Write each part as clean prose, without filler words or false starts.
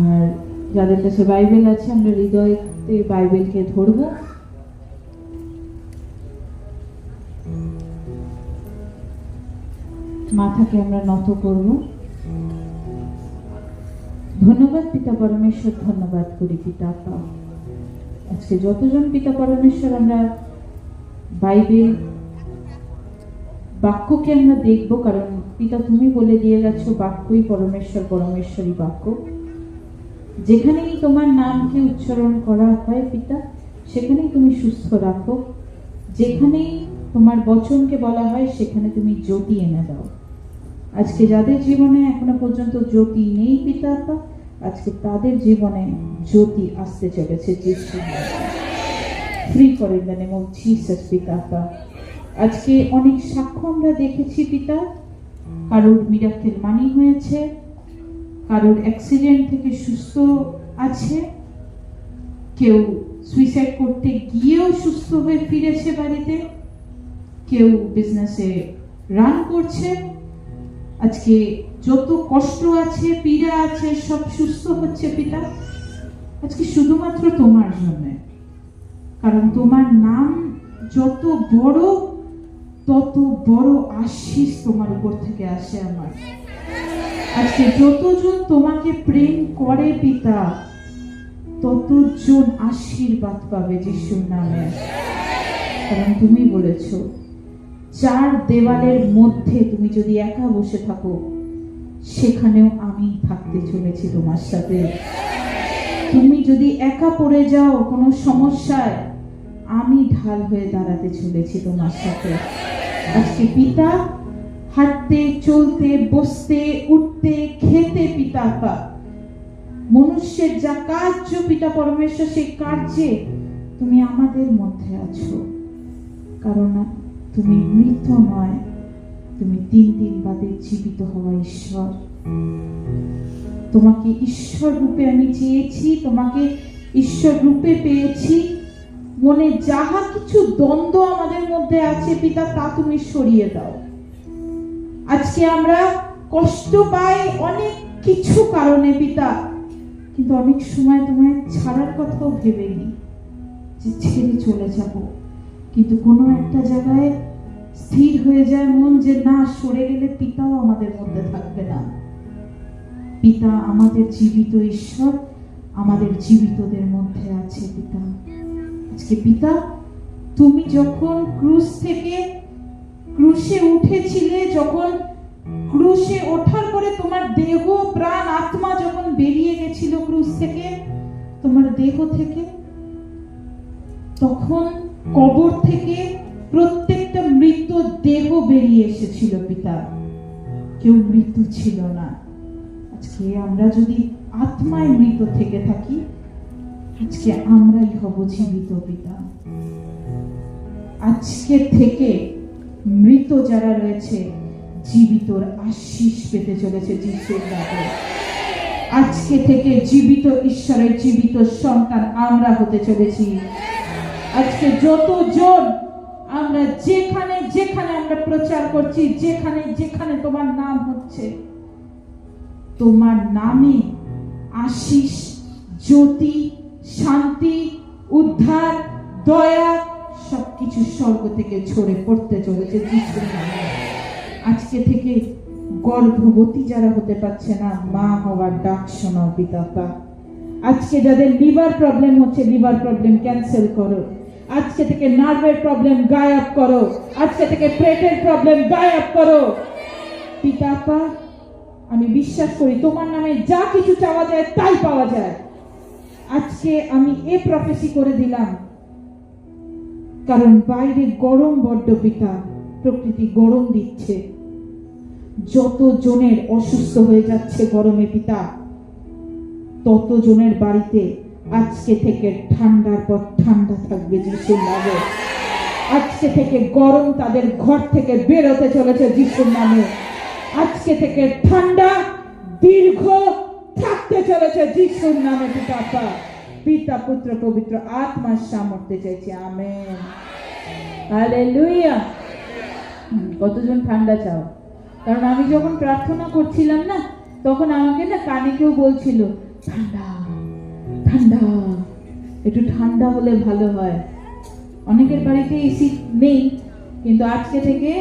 আর যাদের কাছে বাইবেল আছে আমরা হৃদয়তে বাইবেলকে ধরব, মাথাকে আমরা নত করব। ধন্যবাদ পিতা পরমেশ্বর, ধন্যবাদ করি পিতা। আজকে যতজন পিতা পরমেশ্বর আমরা বাইবেল বাক্যকে আমরা দেখব, কারণ পিতা তুমি বলে দিয়ে গেছো বাক্যই পরমেশ্বর, পরমেশ্বরই বাক্য। যেখানেই তোমার নামকে উচ্চারণ করা হয় পিতা, সেখানেই তুমি সুস্থ রাখো। যেখানেই তোমার বচনকে বলা হয় সেখানে তুমি জ্যোতি এনে দাও। আজকে যাদের জীবনে এখনো পর্যন্ত জ্যোতি নেই পিতা, আজকে তাদের জীবনে জ্যোতি আসতে চলেছে। ফ্রি করে in the name of Jesus পিতা। আজকে অনেক সাক্ষ্য আমরা দেখেছি পিতা, কারোর মিরাকেল মানি হয়েছে, কারোর অ্যাক্সিডেন্ট থেকে সুস্থ আছে, কেউ সুইসাইড করতে গিয়েও সুস্থ হয়ে ফিরেছে বাড়িতে, কেউ বিজনেসে রান করছে। আজকে যত কষ্ট আছে, পীড়া আছে, সব সুস্থ হচ্ছে পিতা আজকে শুধুমাত্র তোমার জন্য। কারণ তোমার নাম যত বড়, তত বড় আশীষ তোমার উপর থেকে আসে। আমার আজকে যতজন তোমাকে প্রেম করে পিতা, ততজন আশীর্বাদ পাবে যিশুর নামে। কারণ তুমি বলেছো চার দেওয়ালের মধ্যে তুমি যদি একা বসে থাকো, সেখানেও আমি থাকতে চলেছি তোমার সাথে। তুমি যদি একা পড়ে যাও কোনো সমস্যায়, আমি ঢাল হয়ে দাঁড়াতে চলেছি তোমার সাথে। আজকে পিতা হাঁটতে, চলতে, বসতে, উঠতে, খেতে পিতা, মনুষ্যের যা কার্য পিতা পরমেশ্বর, সেই কার্যে তুমি আমাদের মধ্যে আছো। কারণ তুমি মৃত নয়, তুমি 3 দিন বাদে জীবিত হওয়া ঈশ্বর। তোমাকে ঈশ্বর রূপে আমি চেয়েছি, তোমাকে ঈশ্বর রূপে পেয়েছি। মনে যাহা কিছু দ্বন্দ্ব আমাদের মধ্যে আছে পিতা, তা তুমি সরিয়ে দাও। আজকে আমরা কষ্ট পাই অনেক কিছু কারণে পিতা, কিন্তু অনেক সময় তোমায় ছাড়ার কথাও ভেবেনি যে ছেড়ে চলে যাব, কিন্তু কোনো একটা জায়গায় স্থির হয়ে যায় মন যে না, সরে গেলে পিতাও আমাদের মধ্যে থাকবে না। পিতা আমাদের জীবিত ঈশ্বর, আমাদের জীবিতদের মধ্যে আছে পিতা। আজকে পিতা তুমি যখন ক্রুশে উঠেছিলে, যখন ক্রুশে ওঠার পরে তোমার দেহ, প্রাণ, আত্মা যখন বেরিয়ে গেছিল ক্রুশ থেকে, তোমার দেহ থেকে, তখন কবর থেকে প্রত্যেকটা মৃত দেহ বেরিয়ে এসেছিল পিতা, কেউ মৃত্যু ছিল না। আজকে আমরা যদি আত্মায় মৃত থেকে থাকি, আজকে আমরাই হব জীবিত পিতা। আজকে থেকে মৃত যারা রয়েছে, জীবিতর আশীষ পেতে চলেছে যিশুর নামে। আজকে থেকে জীবিত ঈশ্বরের জীবিত সন্তান আমরা হতে চলেছি। আজকে যতজন আমরা যেখানে যেখানে আমরা প্রচার করছি, যেখানে যেখানে তোমার নাম হচ্ছে, তোমার নামে আশীষ, জ্যোতি, শান্তি, উদ্ধার, দয়া সবকিছু স্বর্গ থেকে ঝরে পড়তে চলেছে যিশুর নামে। আজকে থেকে গর্ভবতী যারা হতে পারছে না, মা হওয়ার ডাক শোনাও পিতা। আজকে যাদের লিভার প্রবলেম হচ্ছে, লিভার প্রবলেম ক্যান্সেল করো। আজকে থেকে নার্ভের প্রবলেম গায়েব করো। আজকে থেকে পেটের প্রবলেম গায়েব করো পিতা। আমি বিশ্বাস করি তোমার নামে যা কিছু চাওয়া যায় তাই পাওয়া যায়। আজকে আমি এ প্রফেসি করে দিলাম, কারণ বাইরে গরম বড্ড পিতা, প্রকৃতি গরম দিচ্ছে, যত জনের অসুস্থ হয়ে যাচ্ছে গরমে পিতা, তত জনের বাড়িতে আজকে থেকে ঠান্ডার পর ঠান্ডা থাকবে যিশুর নামে। আজকে থেকে গরম তাদের ঘর থেকে বেরোতে চলেছে যিশুর নামে। আজকে থেকে ঠান্ডা দীর্ঘ থাকতে চলেছে যিশুর নামে পিতা। পিতা, পুত্র, পবিত্র আত্মার সামর্থ্যে চাইছি, আমেন, হালেলুয়া। কতজন ঠান্ডা চাও? কারণ আমি যখন প্রার্থনা করছিলাম না, তখন আমাকে না কানে কেউ বলছিল ঠান্ডা ঠান্ডা, একটু ঠান্ডা হলে ভালো হয়। অনেকের বাড়িতে এসি নেই, কিন্তু আজকে থেকে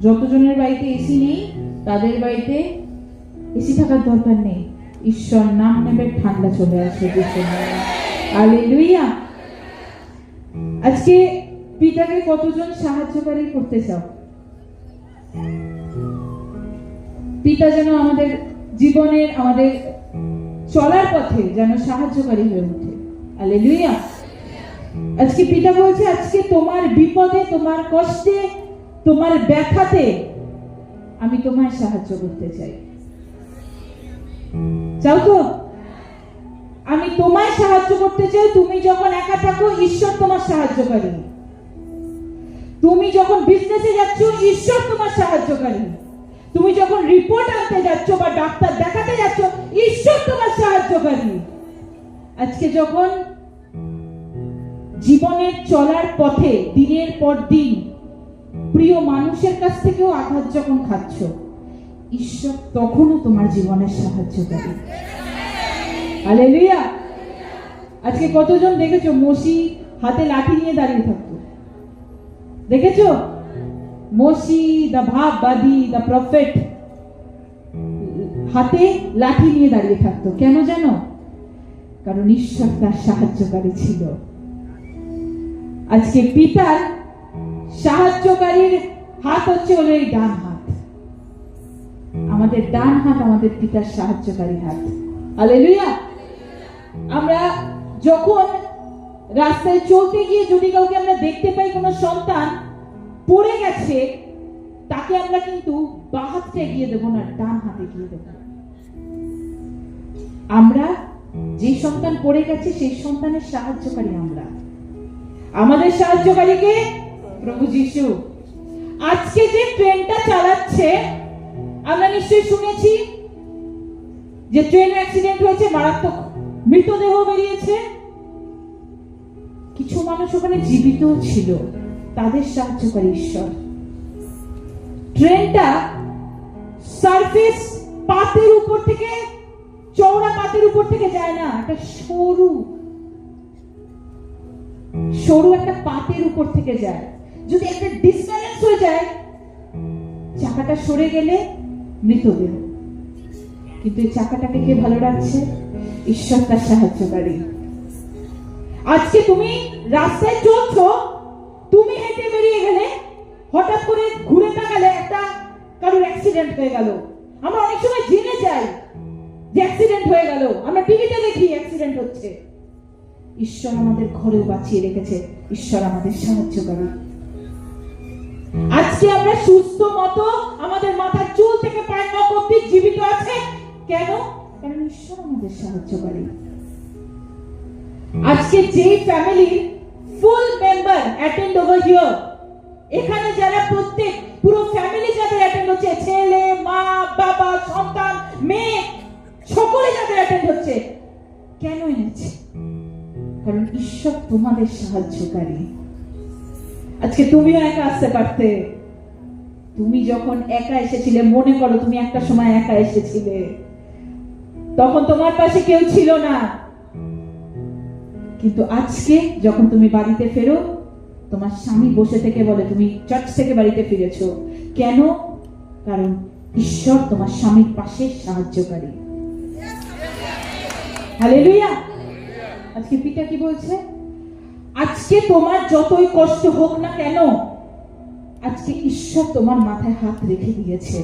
যতজনের বাড়িতে এসি নেই তাদের বাড়িতে এসি থাকার দরকার নেই। ঈশ্বর নাম নেবে, ঠান্ডা চলে আসবে। হালেলুয়া। আজকে পিতাকে কতজন সাহায্যকারী করতে চাও? পিতা যেন আমাদের জীবনের, আমাদের চলার পথে যেন সাহায্যকারী হয়ে ওঠে। হালেলুয়া। আজকে পিতা বলছে, আজকে তোমার বিপদে, তোমার কষ্টে, তোমার ব্যথাতে আমি তোমায় সাহায্য করতে চাই। চাও তো? আমি তোমায় সাহায্য করতে চাই। তুমি যখন একা থাকো, ঈশ্বর তোমার সাহায্যকারী। তুমি যখন বিজনেসে যাচ্ছ, ঈশ্বর তোমার সাহায্যকারী। তুমি যখন রিপোর্ট আনতে যাচ্ছ বা ডাক্তার দেখাতে যাচ্ছ, ঈশ্বর তোমার সাহায্যকারী। আজকে যখন জীবনের চলার পথে দিনের পর দিন প্রিয় মানুষের কাছ থেকেও আঘাত যখন খাচ্ছ, ঈশ্বর তখনও তোমার জীবনের সাহায্যকারী। হালেলুয়া। আজকে কতজন দেখেছো মোশি হাতে লাঠি নিয়ে দাঁড়িয়ে থাকতো? দেখেছো? মোশি দা ভাববাদী, দা প্রফেট হাতে লাঠি নিয়ে দাঁড়িয়ে থাকতো। কেন জানো? কারণ ঈশ্বর তার সাহায্যকারী ছিল। আজকে পিতার সাহায্যকারীর হাত হচ্ছে হলো এই ডান হাত। আমাদের ডান হাত আমাদের পিতার সাহায্যকারী হাত। হালেলুয়া। আমরা যখন রাস্তায় চলতে গিয়ে যদি কাউকে আমরা দেখতে পাই কোনো সন্তান পড়ে গেছে, তাকে আমরা কিন্তু বাঁ হাতটা এগিয়ে দেবো না, ডান হাতে এগিয়ে দেবো। আমরা যে সন্তান পড়ে গেছে সেই সন্তানের সাহায্যকারী আমরা। আমাদের সাহায্যকারীকে প্রভু যিশু। আজকে যে ট্রেনটা চালাচ্ছে, আমরা নিশ্চয়ই শুনেছি যে ট্রেন অ্যাক্সিডেন্ট হয়েছে, মারাত্মক মৃতদেহ বেরিয়েছে। কিছু মানুষ ওখানে জীবিত ছিল, তাদের সাহায্যকারী ঈশ্বর। ট্রেনটা সারফেস পাতের উপর থেকে, চওড়া পাতের উপর থেকে যায় না, একটা সরু একটা পাতের উপর থেকে যায়। যদি একটা ডিসব্যালেন্স হয়ে যায়, চাকাটা সরে গেলে মৃতদেহ। কিন্তু এই চাকাটাকে কে ভালো রাখছে? ঈশ্বর তার সাহায্যকারী। আজকে তুমি রাস্তায় চলছো, তুমি হেঁটে বেরিয়ে গেলে, হঠাৎ করে ঘুরে তাকালে একটা কারোর অ্যাক্সিডেন্ট হয়ে গেল। আমরা অনেক সময় জেনে যাই যে অ্যাক্সিডেন্ট হয়ে গেল, আমরা টিভিতে দেখি অ্যাক্সিডেন্ট হচ্ছে। ঈশ্বর আমাদের ঘরেও বাঁচিয়ে রেখেছে, ঈশ্বর আমাদের সাহায্যকারী। আজকে আমরা সুস্থ মতো আমাদের মাথার চুল থেকে পায়ের নখ অবধি জীবিত আছে। কেন? কারণ ঈশ্বর আমাদের সাহায্যকারী। আজকে যে ফ্যামিলির ফুল মেম্বার অ্যাটেন্ড ওভার হিয়ার, এখানে যারা প্রত্যেক পুরো ফ্যামিলি যাদের অ্যাটেন্ড হচ্ছে, ছেলে, মা, বাবা, সন্তান, মেয়ে, সকলে যাদের অ্যাটেন্ড হচ্ছে, কেন এনেছে? কারণ ঈশ্বর তোমাদের সাহায্যকারী। আজকে তুমিও একা আসতে পারতে। তুমি যখন একা এসেছিলে, মনে করো তুমি একটা সময় একা এসেছিলে, তখন তোমার পাশে কেউ ছিল না। কিন্তু আজকে যখন তুমি বাড়িতে ফেরো, তোমার স্বামী বসে থেকে বলে তুমি চার্চ থেকে বাড়িতে ফিরেছো। কেন? কারণ ঈশ্বর তোমার স্বামীর পাশে সাহায্যকারী। হালেলুয়া। আজকে পিতা কি বলছে? আজকে তোমার যতই কষ্ট হোক না কেন, আজকে ঈশ্বর তোমার মাথায় হাত রেখে দিয়েছে।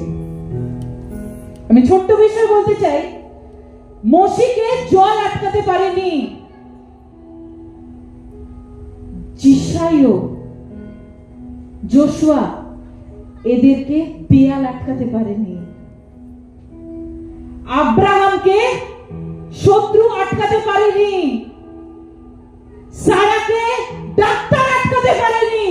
আমি ছোট্ট বিষয় বলতে চাই, মোশিকে জল আটকাতে পারেনি, জিসাইও, যোশুয়া এদেরকে দেয়াল আটকাতে পারেনি। আব্রাহামকে শত্রু আটকাতে পারেনি, সারাকে ডাক্তার আটকাতে পারেনি।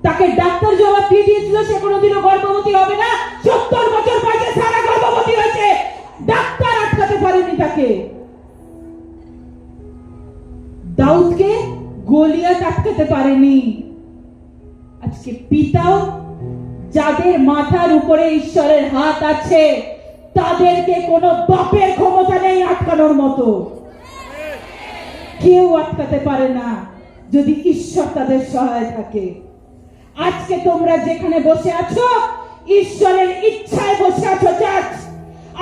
তাকে ডাক্তার জবাব দিয়ে দিয়েছিল সে কোনোদিনও গর্ভবতী হবে না। 70 বছর বয়সে সারা গর্ভবতী হয়েছে, ডাক্তার আটকাতে পারেনি তাকে। দাউদকে গলিয়াত আটকাতে পারেনি। আজকে পিতাও যাদের মাথার উপরে ঈশ্বরের হাত আছে, তাদেরকে কোনো বাপের ক্ষমতা আটকানোর মতো কেউ আটকাতে পারে না যদি ঈশ্বর তাদের সহায় থাকে। আজকে তোমরা যেখানে বসে আছো ঈশ্বরের ইচ্ছায় বসে আছো। চার্চ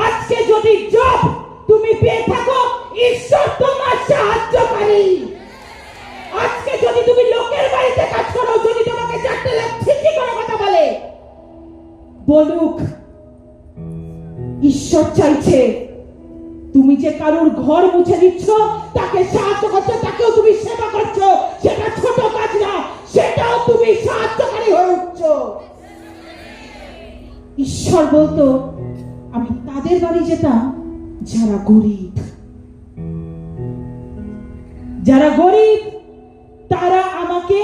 আজকে যদি জব তুমি পেয়ে থাকো, ঈশ্বর তোমার সাহায্যকারী। আজকে যদি তুমি লোকের বাড়িতে কাজ করো, যদি তোমাকে 4 লাখ ঠিকই করে কথা বলে বলুক, ঈশ্বর চাইছে তুমি যে কারোর ঘর মুছে দিচ্ছ, তাকে সাহায্য করছো, তাকেও তুমি সেবা করছো, সেটা ছোট কাজ না, সেটাও তুমি সাহায্যকারী হয়ে উঠছো। ঈশ্বর বলতো আমি তাদের বাড়ি যেতাম যারা গরিব, যারা গরিব তারা আমাকে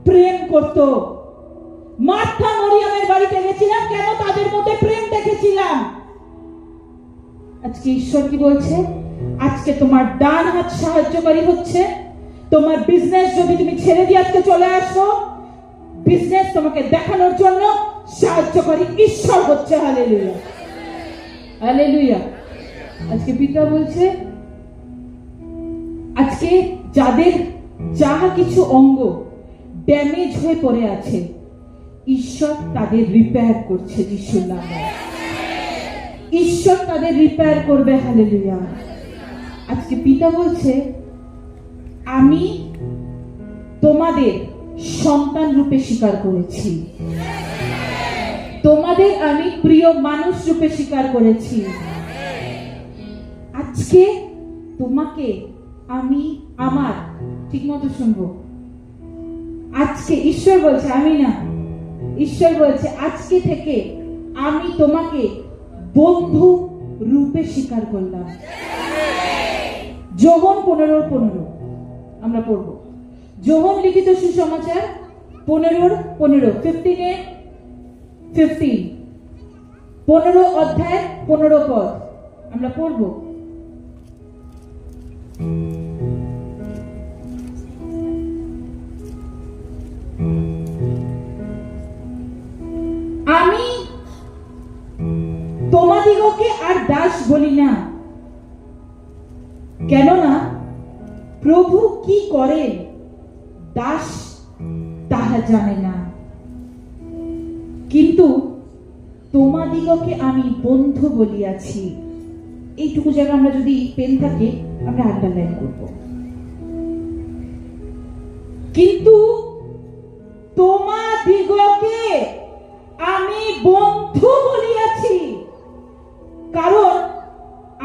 প্রেম করত। মার্থা মরিয়মের বাড়িতে গেছিলাম কেন? তাদের মধ্যে প্রেম দেখেছিলাম। আজকে ঈশ্বর কি বলছে? আজকে তোমার ডান হাত সাহায্যকারী হচ্ছে। তোমার বিজনেস যদি তুমি ছেড়ে দিয়ে আজকে চলে আসো, বিজনেস তোমাকে দেখানোর জন্য সাহায্যকারী ঈশ্বর হচ্ছে। Hallelujah, hallelujah. আজকে পিতা বলছে আজকে যাদের যাহা কিছু অঙ্গ ড্যামেজ হয়ে পড়ে আছে, ঈশ্বর তাদের রিপেয়ার করছে যিশুর নামে। ঈশ্বর তাদের রিপেয়ার করবে। হালেলুয়া। আজকে পিতা বলছে আমি তোমাদের সন্তান রূপে স্বীকার করেছি, তোমাদের আমি প্রিয় মানুষ রূপে স্বীকার করেছি। আজকে তোমাকে আমি আমার ঠিক মতো শুনবো। আজকে ঈশ্বর বলছে, আমি না, ঈশ্বর বলছে আজকে থেকে আমি তোমাকে বন্ধু রূপে স্বীকার করলাম। যোহন 15:15 আমরা পড়বো। যোহন লিখিত সুসমাচার 15:15 15 15 অধ্যায় 15 পদ আমরা পড়বো। আমি তোমাদিগকে আর দাস বলি না, কেননা প্রভু কি করে দাস তাহা জানে না, কিন্তু তোমাদিগকে আমি বন্ধু বলিয়াছি। এইটুকু জায়গা আমরা যদি পেন থাকে আমরা আন্ডারলাইন করব। কিন্তু তোমাদিগকে আমি বন্ধু বলিয়াছি, কারণ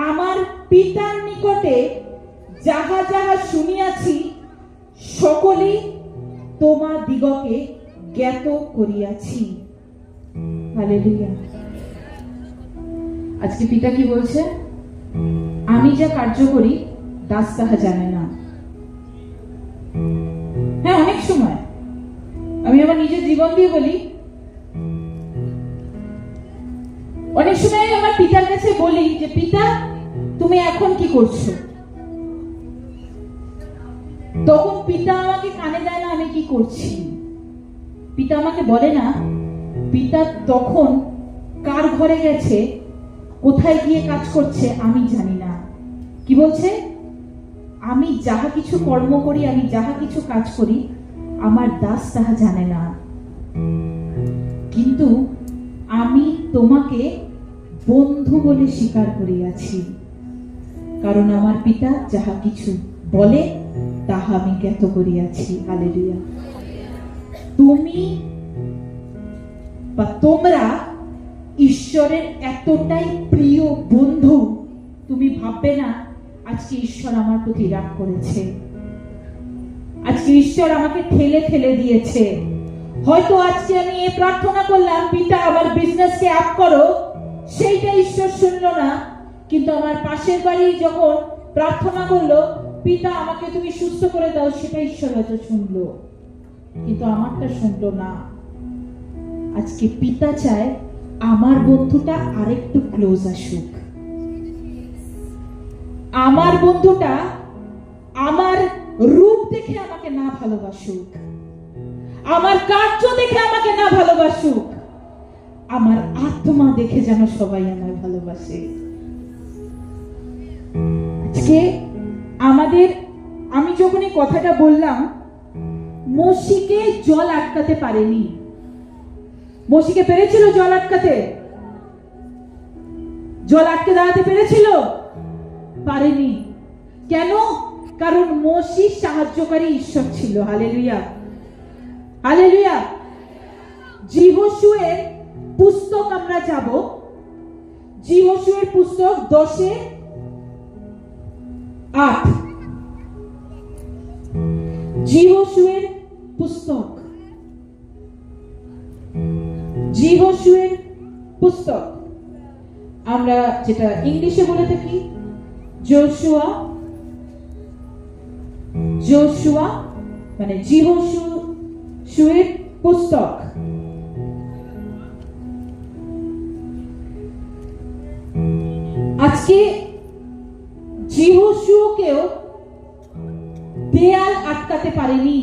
আমার পিতার নিকটে যাহা যাহা শুনিয়াছি সকলেই তোমাদিগকে জ্ঞাত করিয়াছি। হালেলুয়া। আজকে পিতা কি বলছে? আমি যা কার্য করি দাস তাহা জানে না। হ্যাঁ, অনেক সময় আমি আমার নিজের জীবন দিয়ে বলি, অনেক সময় আমার পিতার কাছে বলি যে পিতা তুমি এখন কি করছো? তখন পিতা আমাকে কানে দেয় না আমি কি করছি। পিতা আমাকে বলে না। পিতা তখন কার ঘরে গেছে, কোথায় গিয়ে কাজ করছে আমি জানি না। কি বলছে? আমি যাহা কিছু কর্ম করি, আমি যাহা কিছু কাজ করি আমার দাস তাহা জানে না, কিন্তু আমি তোমাকে বন্ধু বলে স্বীকার করিয়াছি, কারণ আমার পিতা যাহা কিছু বলে তাহা আমি জ্ঞাত করিয়াছি। হালেলুয়া। তুমি বা তোমরা ঈশ্বরের এতটাই প্রিয় বন্ধু, তুমি ভাববে না আজকে ঈশ্বর আমার প্রতি রাগ করেছে, আজকে ঈশ্বর আমাকে ঠেলে ঠেলে দিয়েছে। হয়তো আজকে আমি এই প্রার্থনা করলাম পিতা আমার বিজনেসকে আপ করো, সেইটা ঈশ্বর শুনলো না, কিন্তু আমার পাশের বাড়ি যখন প্রার্থনা করলো পিতা আমাকে তুমি সুস্থ করে দাও, সেটা ঈশ্বর হয়তো শুনলো, কিন্তু আমারটা শুনলো না। আজকে পিতা চায় আমার বন্ধুটা আরেকটু ক্লোজ আসুক, আমার বন্ধুটা আমার রূপ দেখে আমাকে না ভালোবাসুক, আমার কার্য দেখে আমাকে না ভালোবাসুক, আমার আত্মা দেখে যেন সবাই আমায় ভালোবাসে। আজকে আমাদের, আমি যখন এই কথাটা বললাম, মোশিকে জল আটকাতে পারেনি। মোশিকে পেরেছিল জল আটকাতে? জল আটকে দাঁড়াতে পেরেছিল? পারেনি। কেন? কারণ মোশি সাহায্যকারী ঈশ্বর ছিল। Hallelujah, hallelujah. যিহোশুয়ের পুস্তক আমরা যাব, যিহোশুয়ের পুস্তক 10:8। যিহোশুয়ের পুস্তক, যিহোশুয়ের পুস্তক, আমরা যেটা ইংলিশে বলে থাকি জোশুয়া, জোশুয়া মানে যিহোশুয়ের পুস্তক। আজকে যিহোশুয়াকেও দেয়াল আটকাতে পারেনি,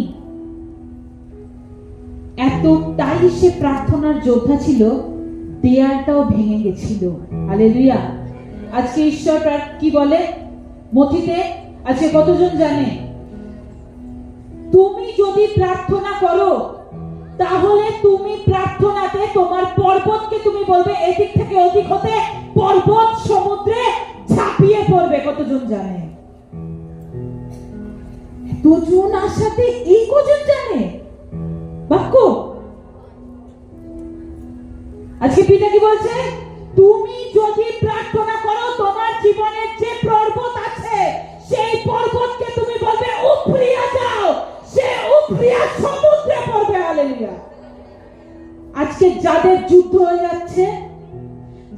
এতটাই সে প্রার্থনার যোদ্ধা ছিল, দেয়ালটাও ভেঙে গেছিল। হালেলুয়া। আজকে ঈশ্বর কি বলে মথিতে? আজকে কতজন জানে? তুমি যদি প্রার্থনা করো, তাহলে তুমি প্রার্থনাতে তোমার পর্বতকে তুমি বলবে এদিক থেকে ওদিক হতে, পর্বত সমুদ্রে ঝাঁপিয়ে পড়বে। কতজন জানে? দুজন আসাতে এই কজন জানে বাক্য? আজকে পিতা কি বলছে? তুমি যদি প্রার্থনা করো, তোমার জীবনের যে পর্বত আছে, সেই পর্বতকে তুমি বলবে উপড়িয়া যাও, সে উপড়িয়া সমুদ্রে পড়বে। হালেলুয়া। আজকে যাদের যুদ্ধ হয়ে যাচ্ছে,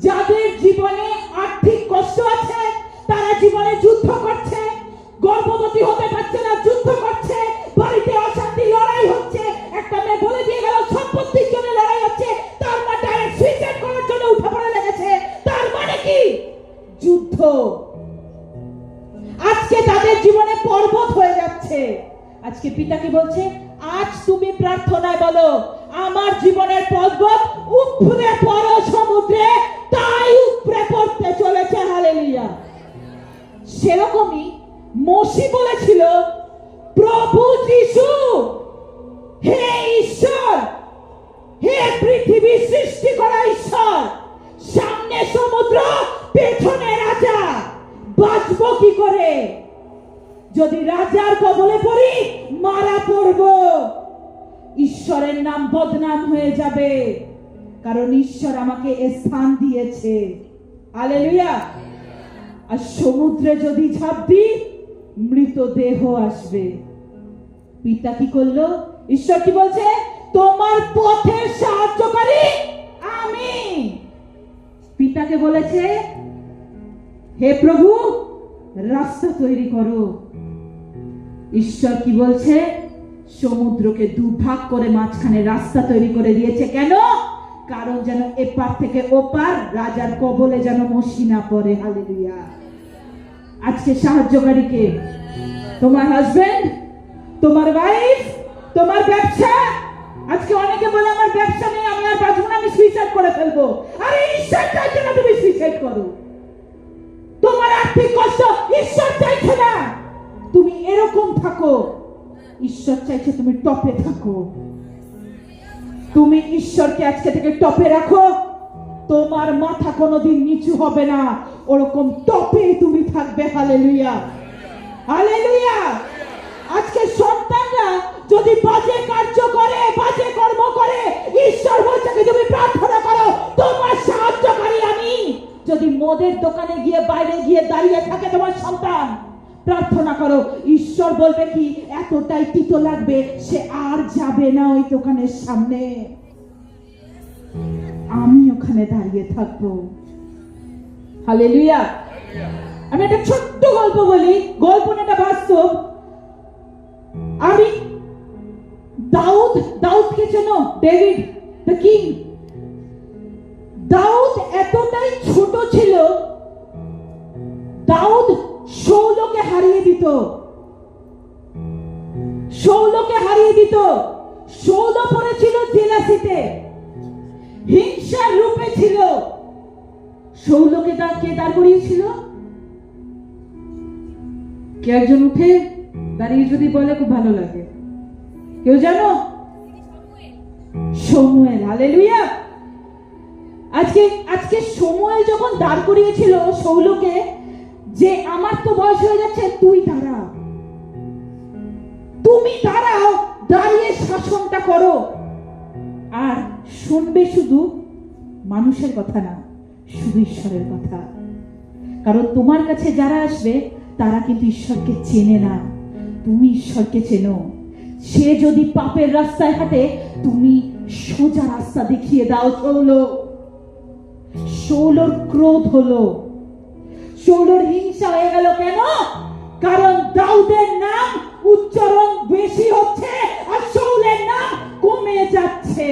যাদের জীবনে আর্থিক কষ্ট আছে, তারা জীবনে যুদ্ধ করছে, গর্ভবতী হতে পারছে না, যুদ্ধ করছে, বাড়িতে অশান্তি, লড়াই হচ্ছে, একটা মেয়ে বলে দিয়ে গেল সম্পত্তির জন্য লড়াই হচ্ছে, তার মা ডাইরেক্ট সুইসাইড করার জন্য উঠে পড়ে লেগেছে, তার মানে কি? যুদ্ধ। আজকে তাদের জীবনে পর্বত হয়ে যাচ্ছে। আজকে পিতা কি বলছে? আজ তুমি প্রার্থনায় বলো, আমার জীবনের পর্বত উপরে পড়ো সমুদ্রে, তাই উপরে পড়তে চলেছে। হালেলুয়া। সেরকমই মোশি বলেছিল, প্রভু যিশু, হে ঈশ্বর, হে পৃথিবী সৃষ্টি করা ঈশ্বর, সামনে সমুদ্র, পেছনে রাজা, বাঁচবো কি করে? যদি রাজার কবলে পড়ি, মারা পড়ব, ঈশ্বরের নাম বদনাম হয়ে যাবে, কারণ ঈশ্বর আমাকে স্থান দিয়েছে। হালেলুয়া। আর সমুদ্রে যদি ঝাঁপ দিই, মৃতদেহ আসবে। পিতা কি করলো? ঈশ্বর কি বলছে? তোমার পথের সাহায্যকারী আমি। পিতাকে বলেছে, হে প্রভু, রাস্তা তৈরি করো। ঈশ্বর কি বলছে? সমুদ্রকে দুভাগ করে মাঝখানে রাস্তা তৈরি করে দিয়েছে। কেন? কারণ যেন এপার থেকে ওপার রাজার কবলে যেন মোশি না পড়ে। হালেলুয়া। আজকে সাহায্যকারীকে তোমার হাজবেন্ড, তোমার ওয়াইফ, তোমার ব্যবসা। আজকে অনেকে বলে আমার ব্যবসা নেই, আমি আর বাঁচবো না, আমি সুইসাইড করে ফেলবো। আরে ঈশ্বর চাইছে না তুমি সুইসাইড করো। তোমার আর্থিক কষ্ট ঈশ্বর চাইছে না তুমি এরকম থাকো, ঈশ্বর চাইছে তুমি টপে থাকো। তুমি ঈশ্বরকে আজকে থেকে টপে রাখো, তোমার মাথা কোনোদিন নিচু হবে না, ওরকম টপে তুমি থাকবে। Hallelujah, hallelujah. আজকে সন্তানরা যদি বাজে কার্য করে, বাজে কর্ম করে, ঈশ্বর বলছে কি তুমি প্রার্থনা করো, তোমার সাহায্যকারী আমি। যদি মদের দোকানে গিয়ে, বাইরে গিয়ে দাঁড়িয়ে থাকে তোমার সন্তান, প্রার্থনা করো, ঈশ্বর বলবে কি এতটাই তিতো লাগবে, সে আর যাবে না ওই দোকানের সামনে, আমি ওখানে দাঁড়িয়ে থাকবো। হালেলুয়া। আমি একটা ছোট্ট গল্প বলি, গল্প না, এটা বাস্তব। আমি দাউদকে চেনো? David the king. দাউদ এতটাই ছোট ছিল, দাউদ শৌলকে হারিয়ে দিত, শৌলকে হারিয়ে দিত। শৌল পড়েছিল জেলাসিতে, হিংসার রূপে ছিল। শৌলকে কে দাঁড় করিয়েছিল? কে একজন উঠে দাঁড়িয়ে যদি বলে খুব ভালো লাগে। কেউ জানো? শমুয়েল। হালেলুয়া। আজকে আজকে শমুয়েল যখন দাঁড় করিয়েছিল শাউলকে, যে আমার তো বয়স হয়ে যাচ্ছে, তুই দাঁড়া, তুমি দাঁড়াও, দাঁড়িয়ে শাসনটা করো। আর শুনবে শুধু মানুষের কথা না, শুধু ঈশ্বরের কথা। কারণ তোমার কাছে যারা আসবে তারা কিন্তু ঈশ্বরকে চেনে না, তুমি ঈশ্বরকে চেনো। সে যদি পাপের রাস্তায় হাঁটে, তুমি সোজা রাস্তা দেখিয়ে দাও। শাউলের ক্রোধ হলো, শাউলের হিংসা হয়ে গেল। কেন? কারণ দাউদের নাম উচ্চারণ বেশি হচ্ছে আর শাউলের নাম কমে যাচ্ছে।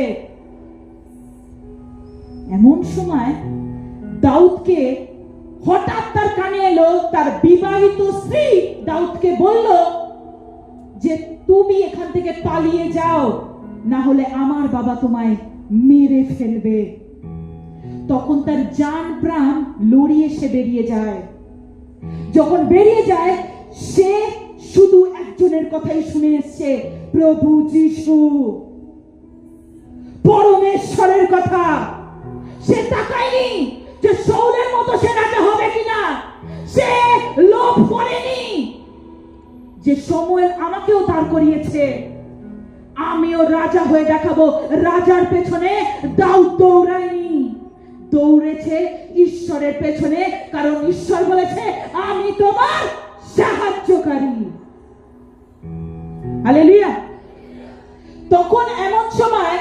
এমন সময় দাউদকে হঠাৎ তার কানে এলো, তার বিবাহিত স্ত্রী দাউদকে বলল যে তুমি এখান থেকে পালিয়ে যাও, না হলে আমার বাবা তোমায় মেরে ফেলবে। তখন তার জান প্রাণ লড়িয়ে সে বেরিয়ে যায়। যখন বেরিয়ে যায়, সে শুধু একজনের কথাই শুনে এসছে, প্রভু যিশু, পরমেশ্বরের কথা। সে তাকায়নি যে শাউলের মতো সে রাজা হবে কিনা। সে লোভ করেনি যে শমুয়েল আমাকেও দাঁড় করিয়েছে, আমিও রাজা হয়ে দেখাবো। রাজার পেছনে দাউদ দৌড়ায়নি, দৌড়েছে ঈশ্বরের পেছনে। কারণ ঈশ্বর বলেছে আমি তোমার সাহায্যকারী। হালেলুয়া। তখন এমন সময়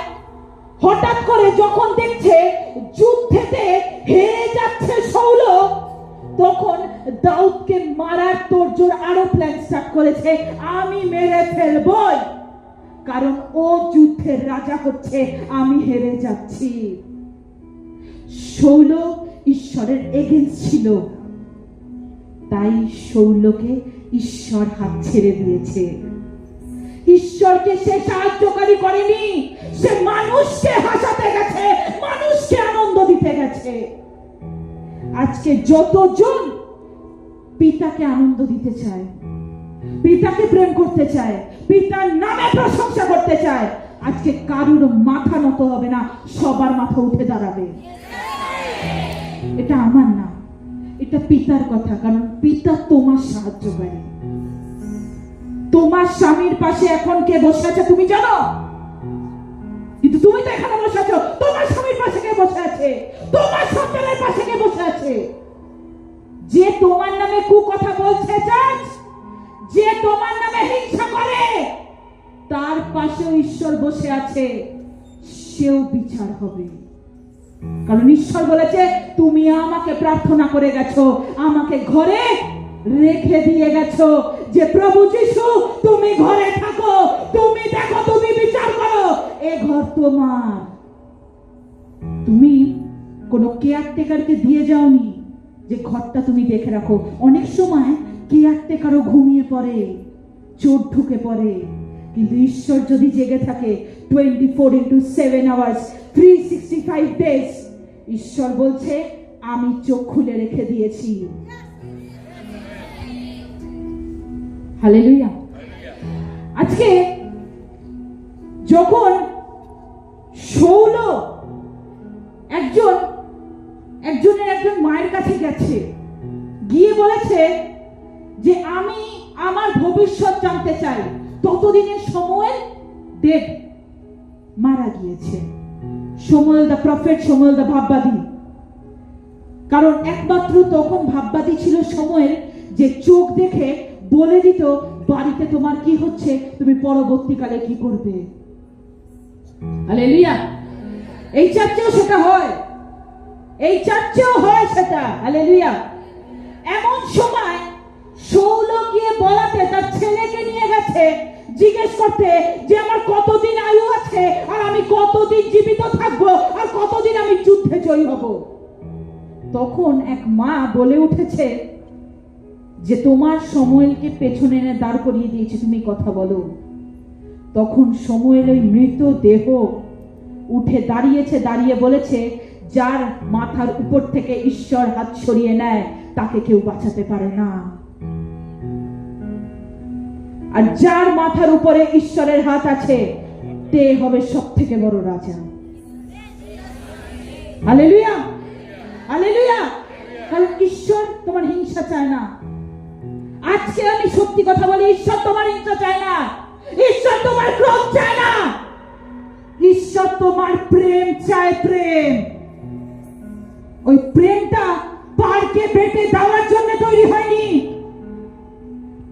হঠাৎ করে যখন দেখছে যুদ্ধেতে হেরে যাচ্ছে শাউল, তখন দাউদকে মারার তোড়জোড় আরো প্ল্যান স্টার্ট করেছে। আমি মেরে ফেলবই, কারণ ও যুদ্ধের রাজা হচ্ছে, আমি হেরে যাচ্ছি। শাউল ঈশ্বরের এগেইনস্ট ছিল, তাই শাউলকে ঈশ্বর হাত ছেড়ে দিয়েছে। ঈশ্বরকে সে সাহায্যকারী করেনি, সে মানুষকে হাসাতে গেছে, মানুষকে আনন্দ দিতে গেছে। আজকে যতজন পিতাকে আনন্দ দিতে চায়, পিতাকে প্রেম করতে চায়, পিতার নামে প্রশংসা করতে চায়, আজকে কারুর মাথা নত হবে না, সবার মাথা উঠে দাঁড়াবে। এটা আমার না, এটা পিতার কথা। কারণ পিতা তোমার সাহায্যকারী। তোমার স্বামীর পাশে এখন কে বসে আছে তুমি জানো? কিন্তু তুমি তো এখানে বসে আছো, তোমার স্বামীর পাশে কে বসে আছে? তোমার সন্তানের পাশে কে বসে আছে? যে তোমার নামে কুকথা বলছে, যে তোমার নামে হিংসা করে, তার পাশেও ঈশ্বর বসে আছে, সেও বিচার হবে। কারণ ঈশ্বর বলেছে তুমি আমাকে প্রার্থনা করে গেছো, আমাকে ঘরে রেখে দিয়ে গেছো, যে প্রভু যিশু তুমি ঘরে থাকো, তুমি দেখো, তুমি বিচার করো, এ ঘর তোমার। তুমি কোন কেয়ারটেকারকে দিয়ে যাওনি যে ঘরটা তুমি দেখে রাখো। অনেক সময় কেয়ারটেকারও ঘুমিয়ে পড়ে, চোর ঢুকে পড়ে, কিন্তু ঈশ্বর যদি জেগে থাকে 24/7 আওয়ার্স 365 ডেজ, ঈশ্বর বলছে আমি চোখ খুলে রেখে দিয়েছি। হালেলুয়া। আজকে যখন শাউল একজন মায়ের কাছে গেছে, গিয়ে বলেছে যে আমি আমার ভবিষ্যৎ জানতে চাই, ততদিনে শমুয়েল ডেড, মারা গিয়েছে। শমুয়েল দা প্রফেট, শমুয়েল দা ভাববাদী। কারণ একমাত্র তখন ভাববাদী ছিল শমুয়েল, যে চোখ দেখে বলে দিত বাড়িতে তোমার কি হচ্ছে, তুমি পরবর্তীকালে কি করবে। হালেলুয়া। এই চার্চেও সেটা হয়, এই চার্চেও হয় সেটা। হালেলুয়া। এমন সময় শাউল গিয়ে বলাতে তার ছেলেকে নিয়ে গেছে জিজ্ঞেস করতে যে আমার কতদিন আয়ু আছে, আর আমি কতদিন জীবিত থাকবো, আর কতদিন আমি যুদ্ধে জয়ী হব। তখন এক মা বলে উঠেছে যে তোমার শমুয়েলকে পেছনে এনে দাঁড় করিয়ে দিয়েছে, তুমি কথা বলো। তখন শমুয়েল ওই মৃত দেহ উঠে দাঁড়িয়েছে, দাঁড়িয়ে বলেছে যার মাথার উপর থেকে ঈশ্বর হাত সরিয়ে নেয় তাকে কেউ বাঁচাতে পারে না। আর যার মাথার উপরে ঈশ্বরের হাত আছে তে হবে সব থেকে বড় রাজা। Hallelujah, hallelujah. কারণ ঈশ্বর তোমার হিংসা চায় না। আজকে আমি সত্যি কথা বলি, ঈশ্বর তোমার হিংসা চায় না, ঈশ্বর তোমার ক্রোধ চায় না, ঈশ্বর তোমার প্রেম চায়। প্রেম, ওই প্রেমটা পার্কে বেটে দেওয়ার জন্য তৈরি হয়নি।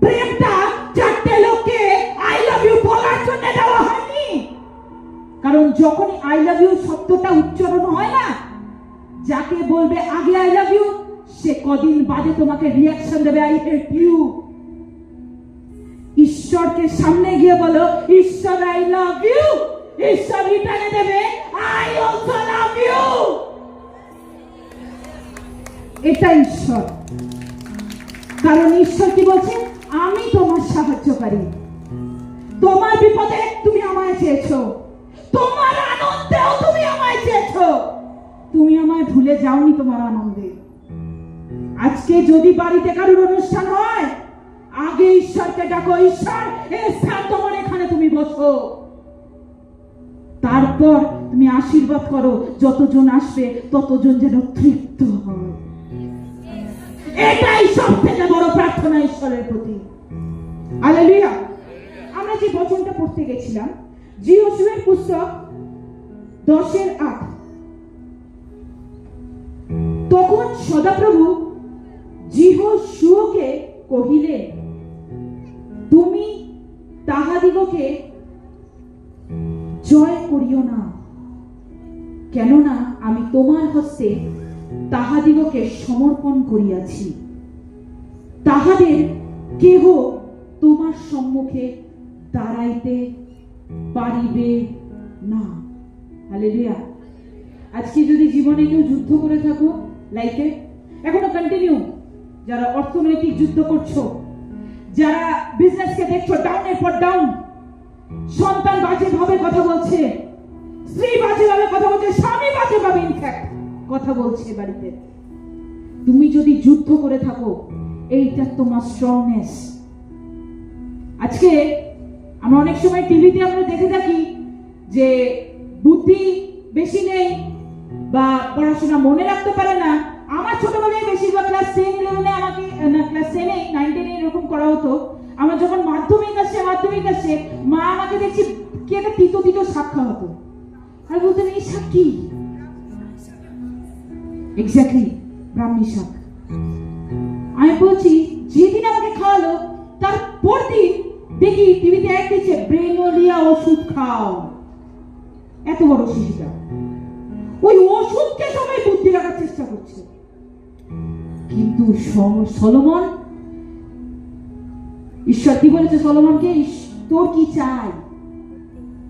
প্রেমটা চারটে লোককে আই লাভ ইউ বলার জন্য দেওয়া হয়নি। কারণ যখনই আই লাভ ইউ শব্দটা উচ্চারণ হয় না, যাকে বলবে আগে আই লাভ ইউ, সে কদিন বাদে তোমাকে রিঅ্যাকশন দেবে আই হেট ইউ। ঈশ্বরকে সামনে গিয়ে বলো ঈশ্বর আই লাভ ইউ, ঈশ্বর রিটার্নে দেবে আই অলসো লাভ ইউ। এটা ঈশ্বর। কারণ ঈশ্বর কি বলছে, আমি তোমার সাহায্যকারী। তোমার বিপদে তুমি আমায় চেয়েছো, তোমার আনন্দেও তুমি আমায় চেয়েছো, তুমি আমায় ভুলে যাওনি তোমার আনন্দে। আজকে যদি বাড়িতে কারোর অনুষ্ঠান হয়, আগে ঈশ্বরকে ডাকো, ঈশ্বর এই স্থান তোমার, এখানে তুমি বসো। তারপর তুমি আশীর্বাদ করো, যতজন আসবে ততজন যেন তৃপ্ত হয়। এটাই সব থেকে বড় প্রার্থনা ঈশ্বরের প্রতি। হালেলুয়া। আমরা যে বচনটা পড়তে গেছিলাম, যহোশুয়ের পুস্তক 10:8। তখন সদাপ্রভু যহোশুয়াকে কহিলেন, তুমি তাহাদিগকে জয় করিও না, কেননা আমি তোমার হস্তে তাহাদিগকে সমর্পণ করিয়াছি। তাহাদের কেহ তোমার সম্মুখে দাঁড়াইতে পারিবে না। হালেলুয়া। আজকে যদি জীবনে কেউ যুদ্ধ করে থাকো, লাইফে এখনো কন্টিনিউ, যারা অর্থনৈতিক যুদ্ধ করছো, যারা বিজনেসকে দেখছো ডাউনের পর ডাউন, সন্তান বাজেভাবে কথা বলছে, স্ত্রী বাজেভাবে কথা বলছে, স্বামী বাজেভাবে ইনফ্যাক্ট কথা বলছে বাড়িতে, তুমি যদি যুদ্ধ করে থাকো, এইটা তোমার স্ট্রংনেস। আজকে আমরা অনেক সময় টিভিতে আমরা দেখে থাকি যে বুদ্ধি বেশি নেই বা পড়াশোনা মনে রাখতে পারে না। আমার ছোটবেলায় বেশিরভাগ ক্লাস 10-11 আমাকে ক্লাস 10-9-10 এরকম করা হতো। আমার যখন মাধ্যমিক আসে মা আমাকে দেখছি কি একটা তিতো তিতো শাক খাওয়াতো, আর বলতেন এই শাক কি? এক্স্যাক্টলি, ব্রাহ্মী শাক। আমি বলছি যেদিন আমাকে খাওয়ালো তার পরদিন দেখি টিভিতে অ্যাড দিচ্ছে ব্রেনোলিয়া ওষুধ খাও। এত বড় শিশুটা ওই ওষুধকে সবাই বুদ্ধি রাখার চেষ্টা করছে। কিন্তু সলোমন, ঈশ্বর কি বলেছে সলোমনকে, তোর কি চাই,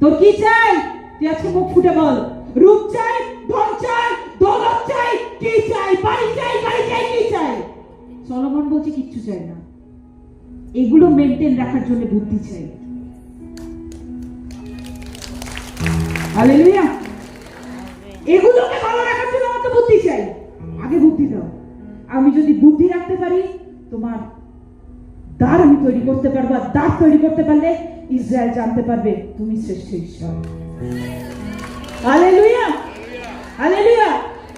তোর কি চাই? তুই আজকে মুখ ফুটে বল, রূপ চাই, ধন চাই, দৌলত চাই, কি চাই? বাড়ি চাই, গাড়ি চাই, কি চাই? সলোমন বলছে কিচ্ছু চাই না, এগুলো মেনটেন রাখার জন্য বুদ্ধি চাই। হালেলুয়া। এগুলোকে ভালো রাখার জন্য আমাকে বুদ্ধি চাই। আগে বুদ্ধি দাও। আমি যদি বুদ্ধি রাখতে পারি, তোমার দ্বার আমি তৈরি করতে পারবো। দ্বার তৈরি করতে পারলে ইসরায়েল জানতে পারবে তুমি শ্রেষ্ঠ ঈশ্বর। Hallelujah, hallelujah.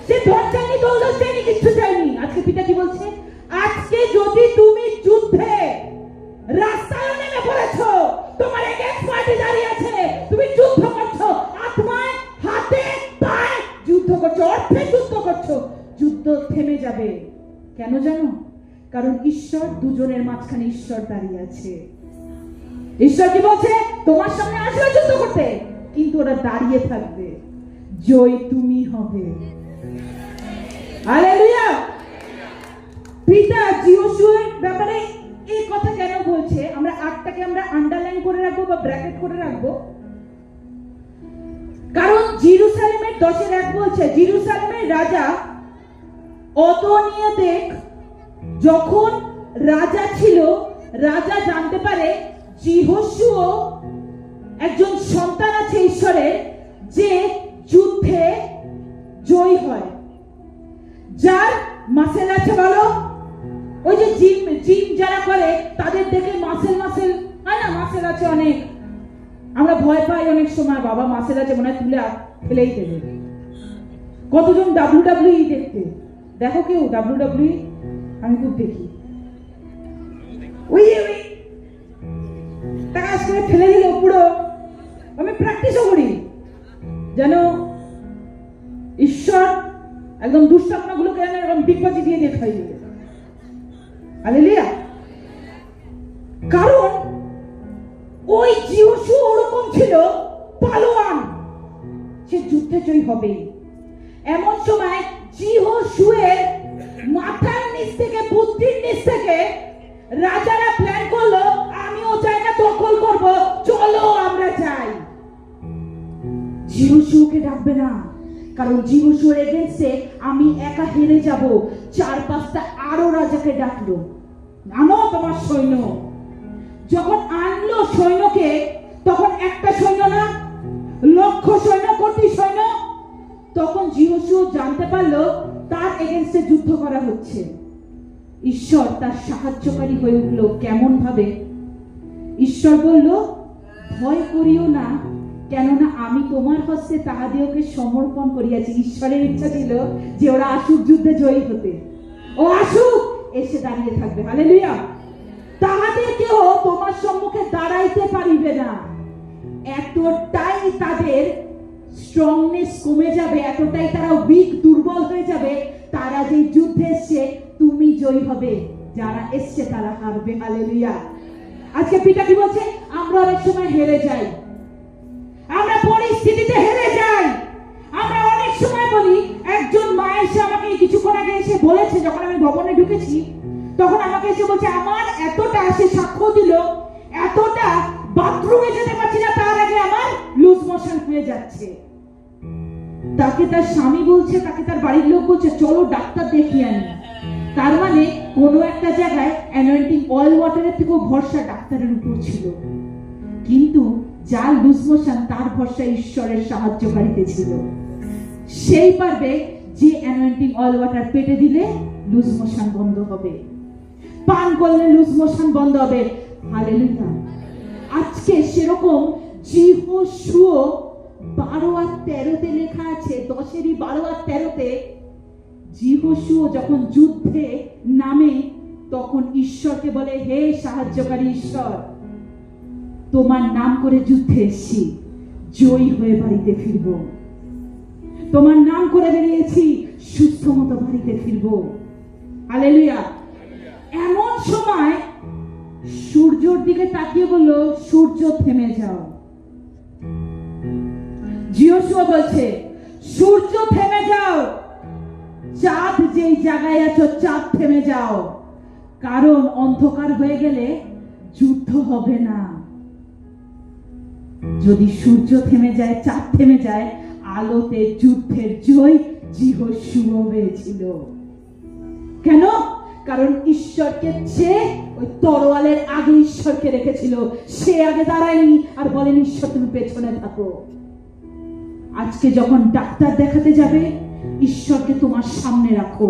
সে ধন চাইনি, দৌলত চাইনি, কিচ্ছু চাইনি। আজকে পিতা কি বলছে, আজকে যদি তুমি যুদ্ধে রাস্তায় নেমে পড়েছো, তোমার এগেইনস্ট পার্টি দাঁড়িয়ে আছে, তুমি যুদ্ধ করছো, আত্মায় হাতে পায়ে যুদ্ধ করছো, অর্থে যুদ্ধ করছো, যুদ্ধ থেমে যাবে। কেন জানো? কারণ ঈশ্বর, দুজনের মাঝখানে ঈশ্বর দাঁড়িয়ে আছে। ঈশ্বর কি বলছে, তোমার সামনে আসবে যুদ্ধ করতে, কিন্তু ওরা দাঁড়িয়ে থাকবে, জয় তুমি হবে। হালেলুয়া। পিতা যহোশুয়ার ব্যাপারে এই কথা কেন বলছে, আমরা 8টাকে আমরা আন্ডারলাইন করে রাখবো বা ব্র্যাকেট করে রাখবো, কারণ জেরুসালেমের 10:1 বলছে, জেরুসালেমের রাজা অদোনিয়েদেক যখন রাজা ছিল, রাজা জানতে পারে যহোশুয়া একজন সন্তান আছে ঈশ্বরের, যে যুদ্ধে জয়ী হয়, যার মাসেল আছে। বলো, ওই যে জিম যারা করে তাদের দেখে মাসেল হয় না, মাছের আছে অনেক, আমরা ভয় পাই অনেক সময়, বাবা মাছের আছে মনে হয় তুলে ফেলেই দেবে। কতজন WWE দেখতে, দেখো কেউ WWE? আমি খুব দেখি, ওই টাকা করে ফেলে দিল পুরো। আমি প্র্যাকটিসও করি যেন ঈশ্বর একদম দুঃস্বপ্নগুলোকে এরকম ডিগবাজি দিয়ে দেখাই দিবে। হালেলুয়া। কারণ ওই যিহোশু ওরকম ছিল পালোয়ান, সে যুদ্ধে জয়ী হবে। এমন সময় যিহোশুয়ের মাথার নিচ থেকে, বুদ্ধির নিচ থেকে রাজারা প্ল্যান করলো, আমিও জায়গা দখল করব, চলো আমরা যাই। যিহোশুকে ডাকবে না, কারণ যিহোশুর এগেইনস্টে আমি একা হেরে যাব। 4-5টা আরো রাজাকে ডাকলো, আনো তোমার সৈন্য। যখন আনলো সৈন্যকে, তখন একটা সৈন্য না, লক্ষ সৈন্য, কোটি সৈন্য। তখন যিহোশু জানতে পারলো তার এগেইনস্টে যুদ্ধ করা হচ্ছে। ঈশ্বর তার সাহায্যকারী হয়ে উঠলো। কেমন ভাবে? ঈশ্বর বলল, ভয় করিও না, কেননা আমি তোমার হস্তে তাহাদিওকে সমর্পণ করিয়াছি। ঈশ্বরের ইচ্ছা ছিল যে ওরা আসুক যুদ্ধে জয়ী হতে, ও আসুক, এসে দাঁড়িয়ে থাকবে। হালেলুয়া। তাহাদের কেউ তোমার সম্মুখে দাঁড়াইতে পারিবে না। এতটাই তাদের স্ট্রংনেস কমে যাবে, এতটাই তারা উইক, দুর্বল হয়ে যাবে। তারা যে যুদ্ধে এসছে, তুমি জয়ী হবে, যারা এসছে তারা হারবে। হালেলুয়া। আজকে পিতা কি বলছে? আমরা অনেক সময় হেরে যাই, আমরা পরিস্থিতিতে হেরে যাই। আমরা অনেক সময় বলি, একজন মা এসে আমাকে কিছুক্ষণ আগে এসে বলেছে, যখন আমি ভবনে ঢুকেছি, তখন আমাকে এসে বলছে আমার এতটা, সে সাক্ষ্য দিল, এতটা বাথরুমে যেতে পারছি না, তার আগে আমার লুজ মোশন হয়ে যাচ্ছে। তাকে তার স্বামী বলছে, তাকে তার বাড়ির লোক বলছে, চলো ডাক্তার দেখিয়ে আনি। তার মানে কোনো একটা জায়গায় অ্যানয়েন্টিং অয়েল ওয়াটারের থেকেও ভরসা ডাক্তারের উপর ছিল। কিন্তু যার লুজ মোশন, তার ভরসা ঈশ্বরের সাহায্যকারীতে ছিল। সেই পারবে যে অ্যানয়েন্টিং অয়েল ওয়াটার পেটে দিলে লুজ মোশন বন্ধ হবে, পান করলে লুজ মোশন বন্ধ হবে। হালেলুয়া। আজকে সেরকম যিহোশু 12:13 লেখা আছে, 10:12-13 যিহোশু যখন যুদ্ধে নামে, তখন ঈশ্বরকে বলে, হে সাহায্যকারী ঈশ্বর, তোমার নাম করে যুদ্ধে এসেছি, জয়ী হয়ে বাড়িতে ফিরব। তোমার নাম করে বেরিয়েছি, সুস্থ মতো বাড়িতে ফিরব। হালেলুয়া। এমন সময় সূর্যের দিকে তাকিয়ে বলল, সূর্য থেমে যাও। যিহোশু বলছে, সূর্য থেমে যাও, চাঁদ যেই জায়গায় আছো, চাঁদ থেমে যাও, কারণ অন্ধকার হয়ে গেলে যুদ্ধ হবে না। যদি সূর্য থেমে যায়, চাঁদ থেমে যায়, আলোতে যুদ্ধের জয় যিহোশু হয়েছিল। কেন? কারণ ঈশ্বরকে সে ওই তরোয়ালের আগে ঈশ্বরকে রেখেছিল। সে আগে দাঁড়ায়নি আর বলেন, ঈশ্বর তুমি পেছনে থাকো। আজকে যখন ডাক্তার দেখাতে যাবে, ঈশ্বরকে তোমার সামনে রাখো।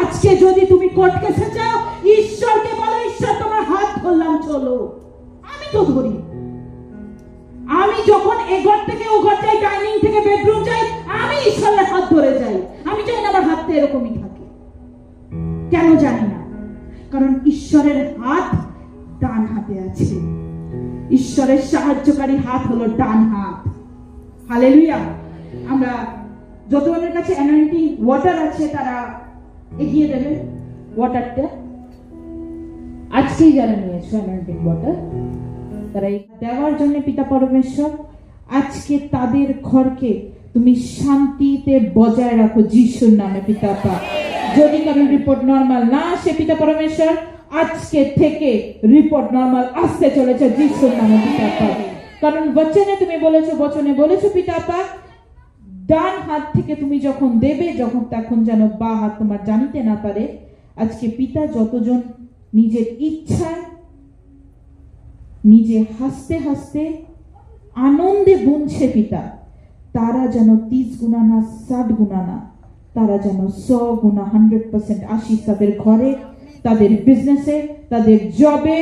আজকে যদি তুমি কোর্ট কেসে যাও, ঈশ্বরকে বলো, ঈশ্বর তোমার হাত ধরলাম, চলো। আমি তো ধরি। আমি যখন এ ঘর থেকে ও ঘর যাই, ডাইনিং থেকে বেডরুম যাই, আমি ঈশ্বরের হাত ধরে যাই। আমি চাই না আমার হাতটা এরকমই থাকে। কেন জানি না, কারণ ঈশ্বরের হাত ডান হাতে আছে। ঈশ্বরের সাহায্যকারী হাত হলো ডান হাত। হালেলুয়া। আমরা যতজনের কাছে অ্যানয়েন্টিং ওয়াটার আছে, তারা এগিয়ে দেবে ওয়াটারটা। আজকেই যারা নিয়েছো অ্যানয়েন্টিং ওয়াটার, তারা দেওয়ার জন্য পিতা পরমেশ্বর আজকে তাদের ঘরকে তুমি শান্তিতে বজায় রাখো যিশুর নামে পিতাপা। যদি কারোর রিপোর্ট নরমাল না আসে, পিতা পরমেশ্বর আজকে থেকে রিপোর্ট নরমাল আসতে চলেছে যিশুর নামে পিতাপা। কারণ বচনে তুমি বলেছো, বচনে বলেছো পিতাপা, ডান হাত থেকে তুমি যখন দেবে, যখন তখন যেন বা হাত তোমার জানিতে না পারে। আজকে পিতা যতজন নিজের ইচ্ছায়, নিজে হাসতে হাসতে আনন্দে বুনছে পিতা, তারা যেন 30 গুণা না 60 গুণা না, তারা যেন 100 গুণা 100% আশিস তাদের ঘরে, তাদের বিজনেসে, তাদের জবে,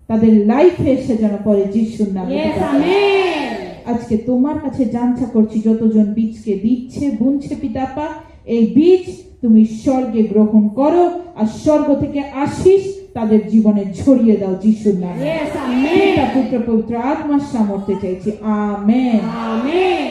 তাদের লাইফে এসে যেন পরে যিশুর নামে। Yes, amen. আজকে তোমার কাছে জানচা করছি, যতজন বীজকে দিচ্ছে বুনছে পিতাপা, এই বীজ তুমি স্বর্গে গ্রহণ করো আর স্বর্গ থেকে আশীষ তাদের জীবনে ছড়িয়ে দাও যিশুর নামে। Yes, পিতা amen. পুত্র পবিত্র আত্মার সামর্থ্যে চাইছি, আমেন। Amen.